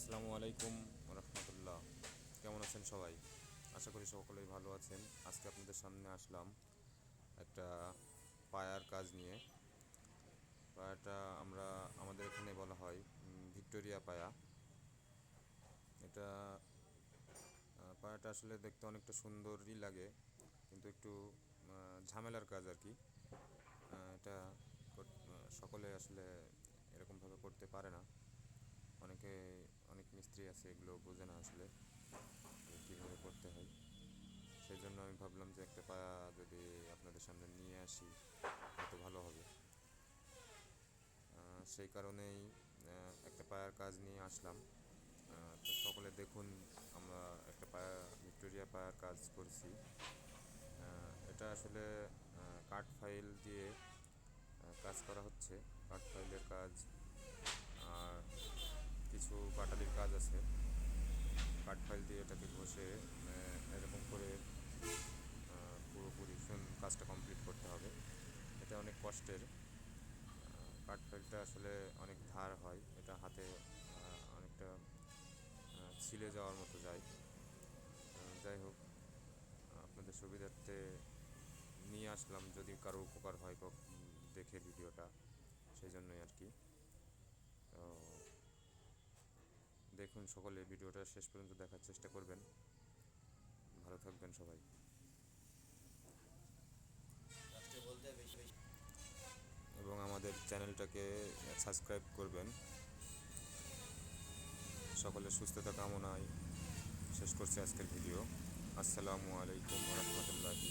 আসসালামু আলাইকুম রহমতুল্লাহ। কেমন আছেন সবাই? আশা করি সকলেই ভালো আছেন। আজকে আপনাদের সামনে আসলাম একটা পায়ার কাজ নিয়ে। পায়াটা আমরা আমাদের এখানে বলা হয় ভিক্টোরিয়া পায়া। এটা পায়াটা আসলে দেখতে অনেকটা সুন্দরই লাগে, কিন্তু একটু ঝামেলার কাজ আর কি। এটা সকলে আসলে এরকমভাবে করতে পারে না। অনেকে অনেক মিস্ত্রি আছে, এগুলো বোঝে না আসলে কীভাবে করতে হয়। সেই জন্য আমি ভাবলাম যে একটা পায়া যদি আপনাদের সামনে নিয়ে আসি হয়তো ভালো হবে। সেই কারণেই একটা পায়ার কাজ নিয়ে আসলাম। তো সকলে দেখুন, আমরা একটা পায়া ভিক্টোরিয়া পায়ার কাজ করছি। এটা আসলে কাঠ ফাইল দিয়ে কাজ করা হচ্ছে। কাঠ ফাইলের কাজ আর কিছু বাটালির কাজ আছে। কাঠ ফাইল দিয়ে এটাকে ঘষে এরকম করে পুরোপুরি কাজটা কমপ্লিট করতে হবে। এটা অনেক কষ্টের। কাঠ ফাইলটা আসলে অনেক ধার হয়, এটা হাতে অনেকটা ছিলে যাওয়ার মতো যায়। যাই হোক, আপনাদের সুবিধার্থে নিয়ে আসলাম, যদি কারো উপকার হয় দেখে ভিডিওটা, সেই জন্যই আর কি। তো দেখুন, সকলে ভিডিওটা শেষ পর্যন্ত দেখার চেষ্টা করবেন। ভালো থাকবেন সবাই। এবং আমাদের চ্যানেলটাকে সাবস্ক্রাইব করবেন। সকলের সুস্থতা কামনায় শেষ করছি আজকের ভিডিও। আসসালামু আলাইকুম রহমতুল্লাহি।